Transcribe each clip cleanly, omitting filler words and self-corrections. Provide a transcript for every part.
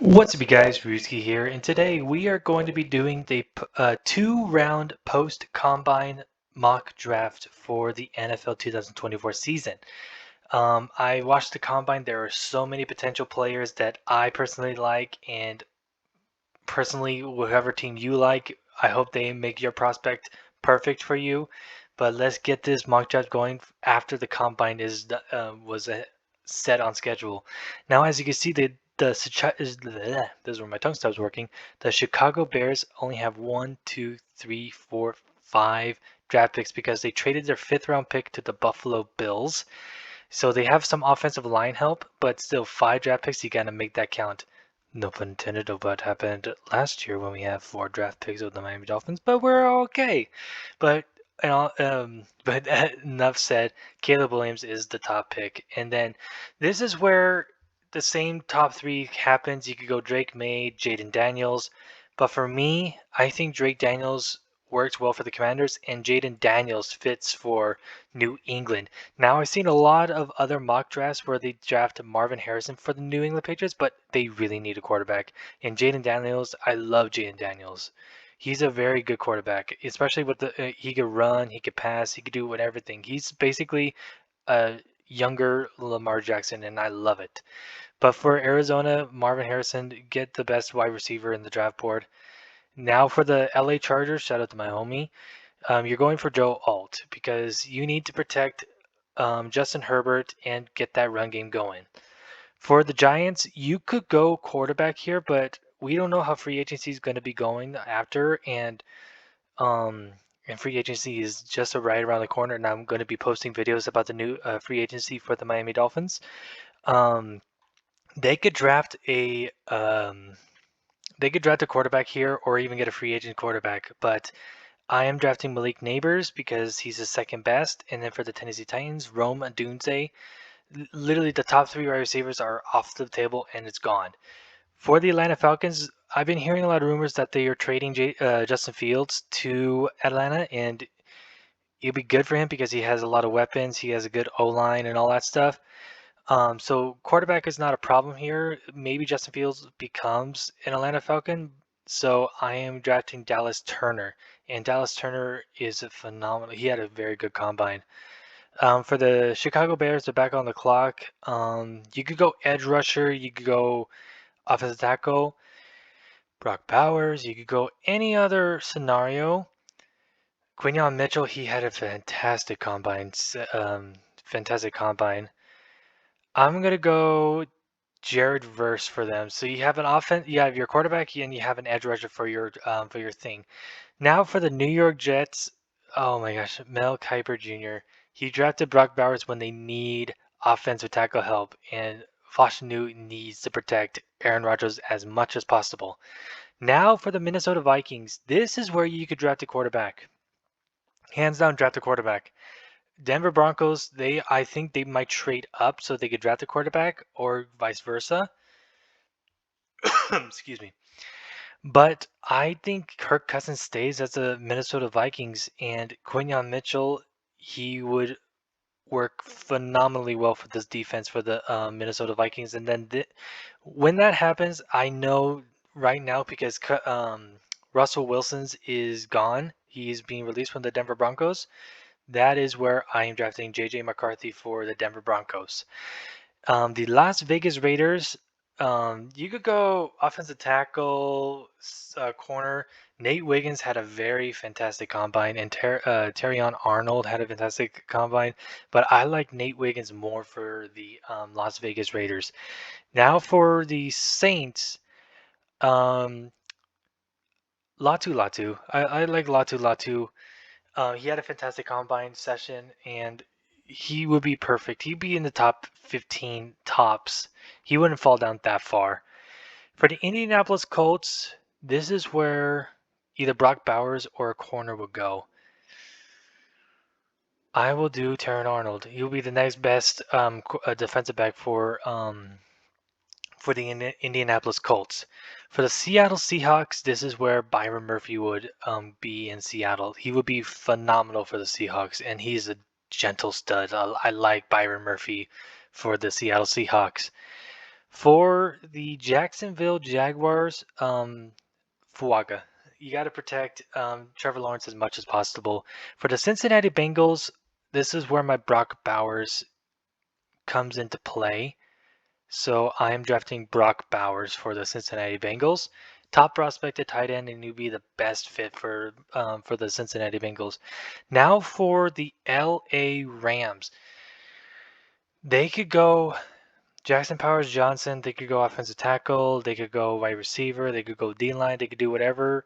What's up, you guys? Ruski here, and today we are going to be doing the two-round post-combine mock draft for the NFL 2024 season. I watched the combine. There are so many potential players that I personally like, and personally, whatever team you like, I hope they make your prospect perfect for you. But let's get this mock draft going after the combine was set on schedule. Now, as you can see, this is where my tongue stops working. The Chicago Bears only have 5 draft picks because they traded their fifth round pick to the Buffalo Bills. So they have some offensive line help, but still 5 draft picks. You gotta make that count. No pun intended of what happened last year when we have 4 draft picks with the Miami Dolphins, but we're okay. But but enough said. Caleb Williams is the top pick, and then this is where the same top three happens. You could go Drake May, Jaden Daniels, but for me, I think Drake Daniels works well for the Commanders, and Jaden Daniels fits for New England. Now, I've seen a lot of other mock drafts where they draft Marvin Harrison for the New England Patriots, but they really need a quarterback. And Jaden Daniels, I love Jaden Daniels. He's a very good quarterback, especially with he could run, he could pass, he could do whatever thing. He's basically a younger Lamar Jackson, and I love it. But for Arizona, Marvin Harrison, get the best wide receiver in the draft board. Now for the LA Chargers, shout out to my homie. You're going for Joe Alt because you need to protect Justin Herbert and get that run game going. For the Giants, you could go quarterback here, but we don't know how free agency is going to be going after, um, and free agency is just right around the corner. And I'm going to be posting videos about the new free agency for the Miami Dolphins. Um, they could draft a quarterback here, or even get a free agent quarterback, but I am drafting Malik Neighbors because he's the second best. And then for the Tennessee Titans, Rome Odunze. Literally, the top 3 wide receivers are off the table and it's gone. For the Atlanta Falcons, I've been hearing a lot of rumors that they are trading Justin Fields to Atlanta, and it'll be good for him because he has a lot of weapons. He has a good O line and all that stuff. So quarterback is not a problem here. Maybe Justin Fields becomes an Atlanta Falcon. So I am drafting Dallas Turner, and Dallas Turner is a phenomenal. He had a very good combine. For the Chicago Bears, they're back on the clock. You could go edge rusher. You could go offensive tackle. Brock Bowers. You could go any other scenario. Quinyon Mitchell, he had a fantastic combine. Fantastic combine. I'm gonna go Jared Verse for them. So you have an offense, you have your quarterback, and you have an edge rusher for your thing. Now for the New York Jets, oh my gosh, Mel Kiper Jr. He drafted Brock Bowers when they need offensive tackle help, and Fosh Newton needs to protect Aaron Rodgers as much as possible. Now for the Minnesota Vikings, this is where you could draft a quarterback. Hands down, draft a quarterback. Denver Broncos, I think they might trade up so they could draft a quarterback or vice versa. Excuse me. But I think Kirk Cousins stays as the Minnesota Vikings, and Quinyon Mitchell, he would work phenomenally well for this defense for the Minnesota Vikings. And then when that happens, I know right now because Russell Wilson's is gone. He's being released from the Denver Broncos. That is where I am drafting J.J. McCarthy for the Denver Broncos. The Las Vegas Raiders, you could go offensive tackle, corner. Nate Wiggins had a very fantastic combine, and Terrion Arnold had a fantastic combine. But I like Nate Wiggins more for the Las Vegas Raiders. Now for the Saints, um, Latu. I like Latu. He had a fantastic combine session, and he would be perfect. He'd be in the top 15 tops. He wouldn't fall down that far. For the Indianapolis Colts, this is where either Brock Bowers or a corner would go. I will do Terran Arnold. He'll be the next best defensive back for the Indianapolis Colts. For the Seattle Seahawks, this is where Byron Murphy would be in Seattle. He would be phenomenal for the Seahawks, and he's a gentle stud. I like Byron Murphy for the Seattle Seahawks. For the Jacksonville Jaguars, Fuaga. You got to protect Trevor Lawrence as much as possible. For the Cincinnati Bengals, this is where my Brock Bowers comes into play. So I am drafting Brock Bowers for the Cincinnati Bengals. Top prospected tight end, and he'd be the best fit for the Cincinnati Bengals. Now for the LA Rams. They could go Jackson Powers Johnson. They could go offensive tackle. They could go wide receiver. They could go D line. They could do whatever.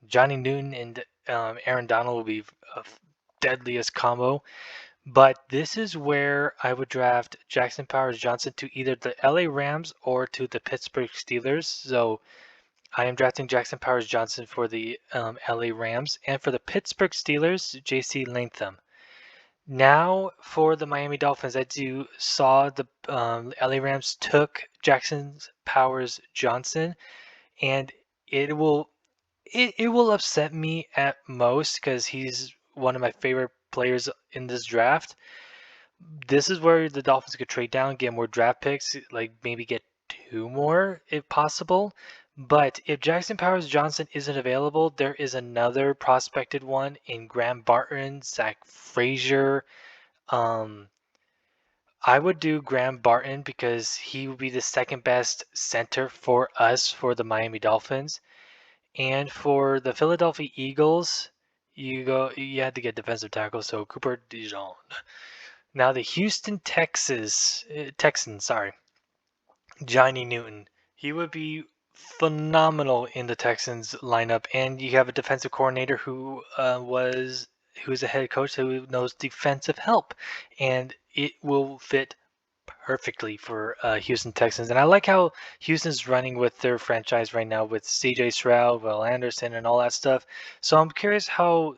Johnny Newton and Aaron Donald will be a deadliest combo. But this is where I would draft Jackson Powers Johnson to either the LA Rams or to the Pittsburgh Steelers. So I am drafting Jackson Powers Johnson for the LA Rams, and for the Pittsburgh Steelers, JC Latham. Now for the Miami Dolphins, as you saw, the LA Rams took Jackson Powers Johnson, and it will upset me at most because he's one of my favorite players in this draft. This is where the Dolphins could trade down, get more draft picks, like maybe get 2 more if possible. But if Jackson Powers Johnson isn't available, there is another prospected one in Graham Barton, Zach Frazier. I would do Graham Barton because he would be the second best center for us for the Miami Dolphins. And for the Philadelphia Eagles, you had to get defensive tackle, so Cooper DeJean. Now the Houston Texans, sorry, Johnny Newton. He would be phenomenal in the Texans lineup, and you have a defensive coordinator who's a head coach who knows defensive help, and it will fit perfectly for Houston Texans. And I like how Houston's running with their franchise right now with CJ Stroud, Will Anderson, and all that stuff. So I'm curious how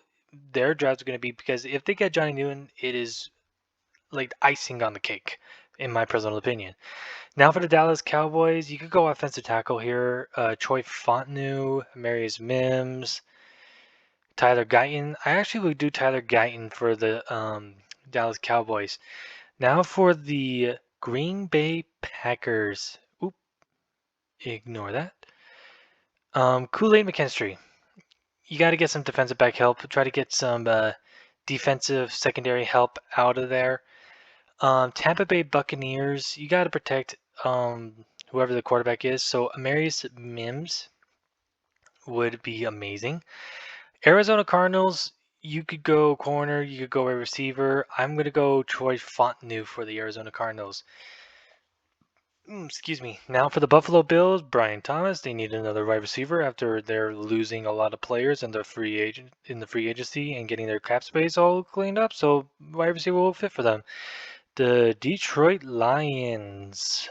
their draft's going to be, because if they get Johnny Newton, it is like icing on the cake, in my personal opinion. Now for the Dallas Cowboys, you could go offensive tackle here. Troy Fontenot, Marius Mims, Tyler Guyton. I actually would do Tyler Guyton for the Dallas Cowboys. Now for the Green Bay Packers. Oop, ignore that. Kool-Aid McKinstry. You got to get some defensive back help. Try to get some defensive secondary help out of there. Tampa Bay Buccaneers, you got to protect whoever the quarterback is. So Marius Mims would be amazing. Arizona Cardinals, you could go corner, you could go wide receiver. I'm going to go Troy Fontenot for the Arizona Cardinals. Excuse me. Now for the Buffalo Bills, Brian Thomas. They need another wide receiver after they're losing a lot of players in the free agency and getting their cap space all cleaned up. So wide receiver will fit for them. The Detroit Lions,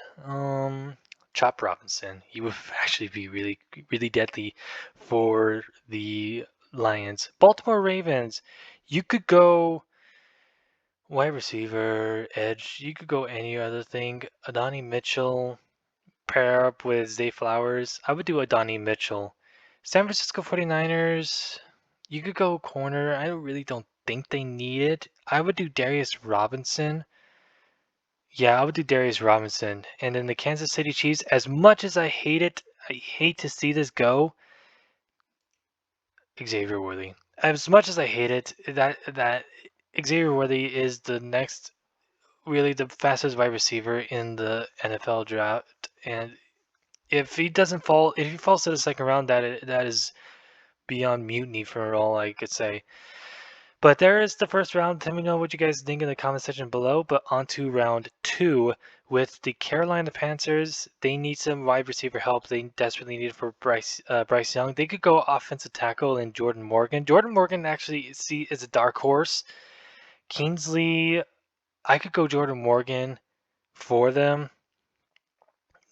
Chop Robinson. He would actually be really, really deadly for the Lions. Baltimore Ravens, you could go wide receiver, edge. You could go any other thing. Adonai Mitchell, pair up with Zay Flowers. I would do Adonai Mitchell. San Francisco 49ers, you could go corner. I really don't think they need it. I would do Darius Robinson. Yeah, I would do Darius Robinson. And then the Kansas City Chiefs, as much as I hate it, I hate to see this go, Xavier Worthy. As much as I hate it, that Xavier Worthy is the next, really the fastest wide receiver in the NFL draft. And if he falls to the second round, that is beyond mutiny for all I could say. But there is the first round. Let me know what you guys think in the comment section below. But on to round 2 with the Carolina Panthers. They need some wide receiver help. They desperately need it for Bryce Young. They could go offensive tackle in Jordan Morgan. Jordan Morgan actually is a dark horse. Kingsley, I could go Jordan Morgan for them.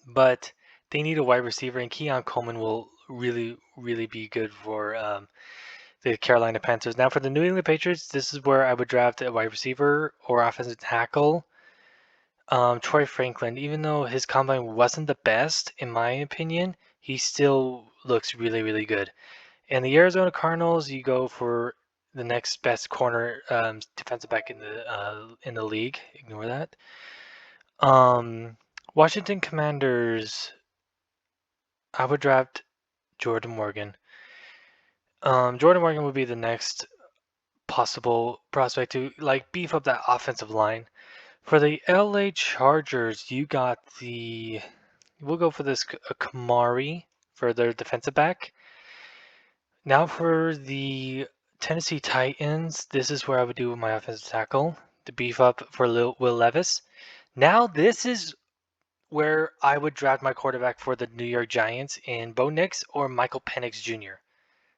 But they need a wide receiver, and Keon Coleman will really, really be good for the Carolina Panthers. Now for the New England Patriots, this is where I would draft a wide receiver or offensive tackle. Troy Franklin, even though his combine wasn't the best, in my opinion, he still looks really, really good. And the Arizona Cardinals, you go for the next best corner defensive back in the league. Ignore that. Washington Commanders, I would draft Jordan Morgan. Jordan Morgan would be the next possible prospect to like beef up that offensive line. For the LA Chargers, you got the. We'll go for this Kamari for their defensive back. Now for the Tennessee Titans, this is where I would do my offensive tackle to beef up for Will Levis. Now this is where I would draft my quarterback for the New York Giants in Bo Nix or Michael Penix Jr.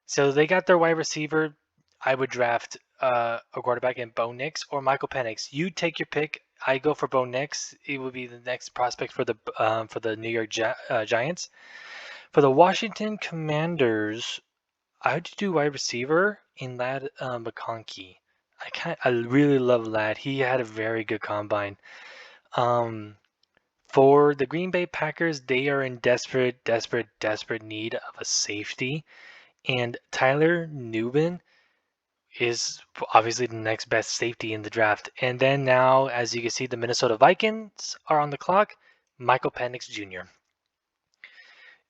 So they got their wide receiver. I would draft a quarterback in Bo Nix or Michael Penix. You take your pick. I go for Bo Nix. It would be the next prospect for the New York Giants. For the Washington Commanders, I would do wide receiver in Lad McConkey. I really love Lad. He had a very good combine. For the Green Bay Packers, they are in desperate need of a safety. And Tyler Nubin is obviously the next best safety in the draft. And then now, as you can see, the Minnesota Vikings are on the clock. Michael Penix Jr.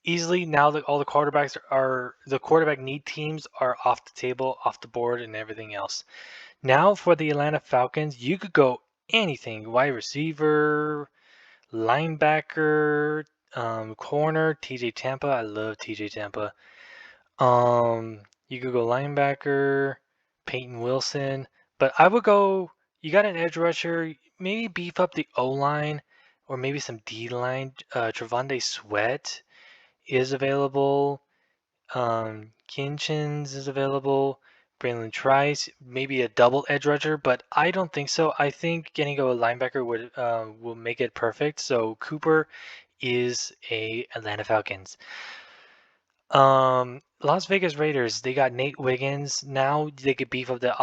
Easily now that all the quarterback need teams are off the table, off the board, and everything else. Now for the Atlanta Falcons, you could go anything: wide receiver, linebacker, corner. TJ Tampa, I love TJ Tampa. You could go linebacker, Peyton Wilson, but I would go. You got an edge rusher, maybe beef up the O line, or maybe some D line. Trevonde Sweat is available. Kinchins is available. Braylon Trice, maybe a double edge rusher, but I don't think so. I think getting a linebacker will make it perfect. So Cooper is a Atlanta Falcons. Las Vegas Raiders, they got Nate Wiggins. Now they could beef up the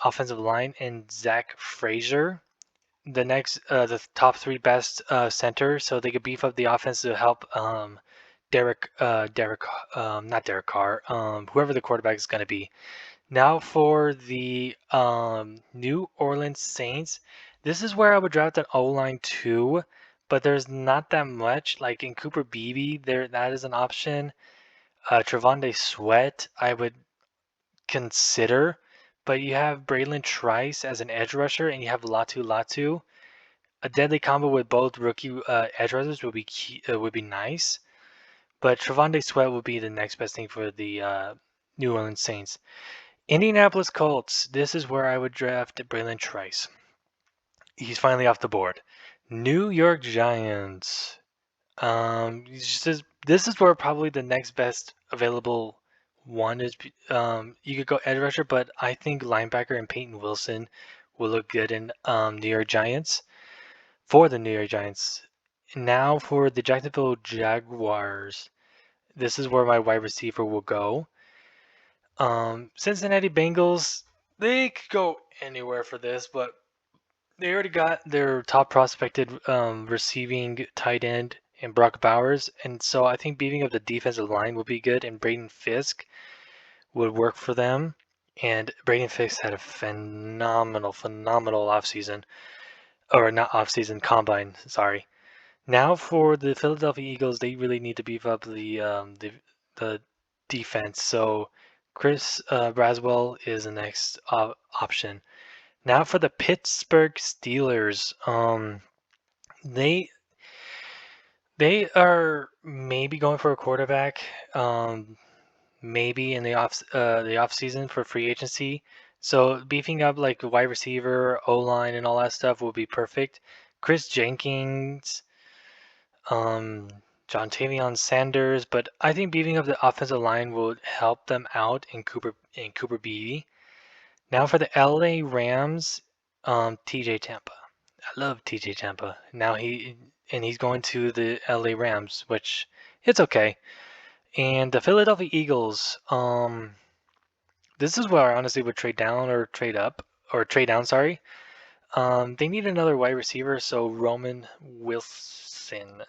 offensive line and Zach Frazier, the top three best center, so they could beef up the offense to help not Derek Carr, whoever the quarterback is going to be. Now for the New Orleans Saints, this is where I would draft an O-line too, but there's not that much. Like in Cooper Beebe, that is an option. Trevonde Sweat, I would consider, but you have Braylon Trice as an edge rusher, and you have Latu. A deadly combo with both rookie edge rushers would be nice, but Trevonde Sweat would be the next best thing for the New Orleans Saints. Indianapolis Colts. This is where I would draft Braylon Trice. He's finally off the board. New York Giants. This is where probably the next best available one is. You could go edge rusher, but I think linebacker and Peyton Wilson will look good in New York Giants. For the New York Giants. Now for the Jacksonville Jaguars. This is where my wide receiver will go. Cincinnati Bengals, they could go anywhere for this, but they already got their top prospected receiving tight end in Brock Bowers, and so I think beating up the defensive line would be good, and Braden Fisk would work for them. And Braden Fisk had a phenomenal offseason, or not offseason, combine. Sorry. Now for the Philadelphia Eagles, they really need to beef up the defense. So Chris Braswell is the next option. Now for the Pittsburgh Steelers, they are maybe going for a quarterback, maybe in the off season for free agency. So beefing up like wide receiver, O line, and all that stuff will be perfect. Chris Jenkins, John Tavion Sanders, but I think beefing up the offensive line will help them out in Cooper Beebe. Now for the LA Rams, TJ Tampa. I love TJ Tampa. Now he's going to the LA Rams, which it's okay. And the Philadelphia Eagles, this is where I honestly would trade down or trade up or trade down. Sorry. They need another wide receiver, so Roman Wilson.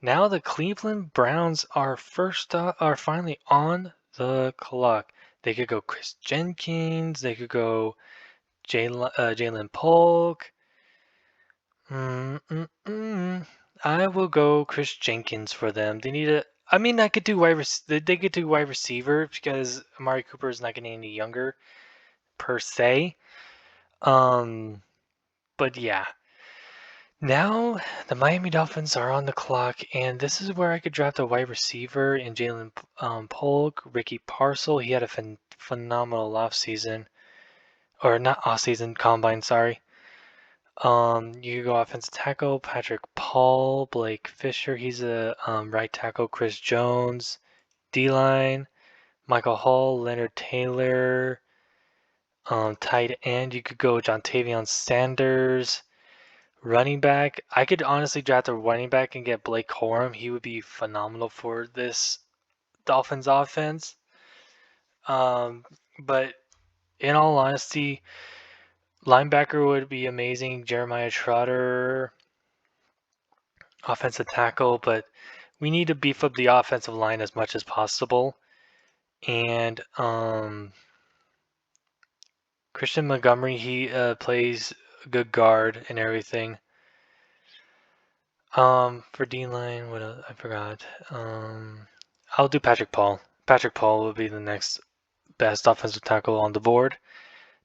Now the Cleveland Browns are finally on the clock. They could go Chris Jenkins. They could go Jalen Polk. I will go Chris Jenkins for them. They need a. I mean, I could do they could do wide receiver because Amari Cooper is not getting any younger per se. But yeah. Now the Miami Dolphins are on the clock, and this is where I could draft a wide receiver in Jalen Polk, Ricky Parcel. He had a phenomenal offseason, or not offseason, combine. Sorry. You could go offensive tackle, Patrick Paul, Blake Fisher. He's a right tackle, Chris Jones, D line, Michael Hall, Leonard Taylor. Tight end, you could go Jontavion Sanders. Running back, I could honestly draft a running back and get Blake Corum. He would be phenomenal for this Dolphins offense. But in all honesty, linebacker would be amazing. Jeremiah Trotter, offensive tackle, but we need to beef up the offensive line as much as possible. And Christian Montgomery, he plays good guard and everything. For D line, what else? I forgot. I'll do Patrick Paul. Patrick Paul will be the next best offensive tackle on the board.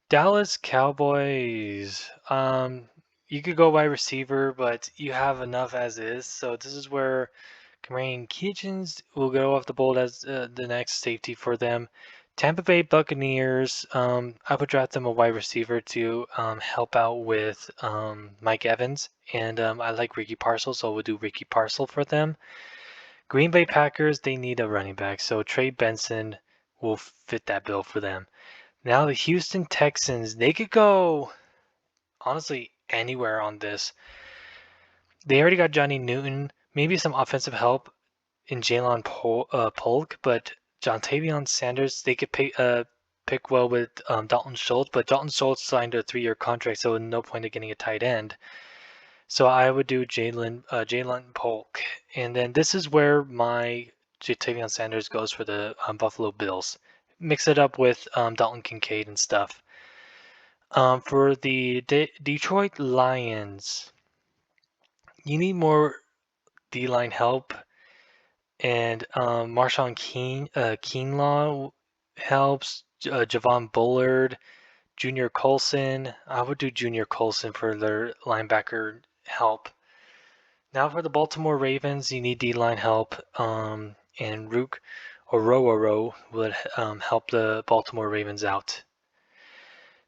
Dallas Cowboys. You could go wide receiver, but you have enough as is. So this is where Kamarian Kitchens will go off the board as the next safety for them. Tampa Bay Buccaneers. I would draft them a wide receiver to help out with Mike Evans, and I like Ricky Parcel, so we'll do Ricky Parcel for them. Green Bay Packers. They need a running back, so Trey Benson will fit that bill for them. Now the Houston Texans, they could go honestly anywhere on this. They already got Johnny Newton, maybe some offensive help in Jalen Polk, but Jontavion Sanders, they could pick well with Dalton Schultz, but Dalton Schultz signed a 3-year contract, so no point of getting a tight end. So I would do Jalen Polk, and then this is where my Jontavion Sanders goes for the Buffalo Bills. Mix it up with Dalton Kincaid and stuff. For the Detroit Lions, you need more D-line help, and Marshawn Keenlaw helps. Javon Bullard, Junior Colson. I would do Junior Colson for their linebacker help. Now for the Baltimore Ravens, you need D-line help, and Rook Ororo would help the Baltimore Ravens out.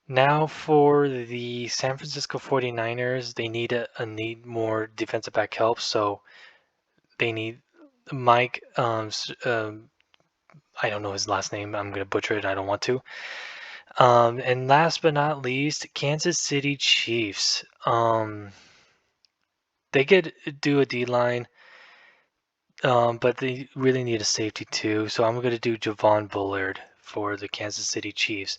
Now for the San Francisco 49ers, they need more defensive back help, so they need Mike. I don't know his last name. I'm gonna butcher it. I don't want to. And last but not least, Kansas City Chiefs. They could do a D line, but they really need a safety too. So I'm gonna do Javon Bullard for the Kansas City Chiefs.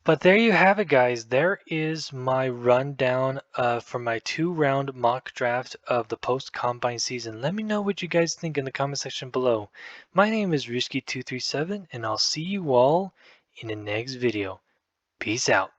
But there you have it, guys. There is my rundown for my 2-round mock draft of the post-combine season. Let me know what you guys think in the comment section below. My name is Ruski237, and I'll see you all in the next video. Peace out.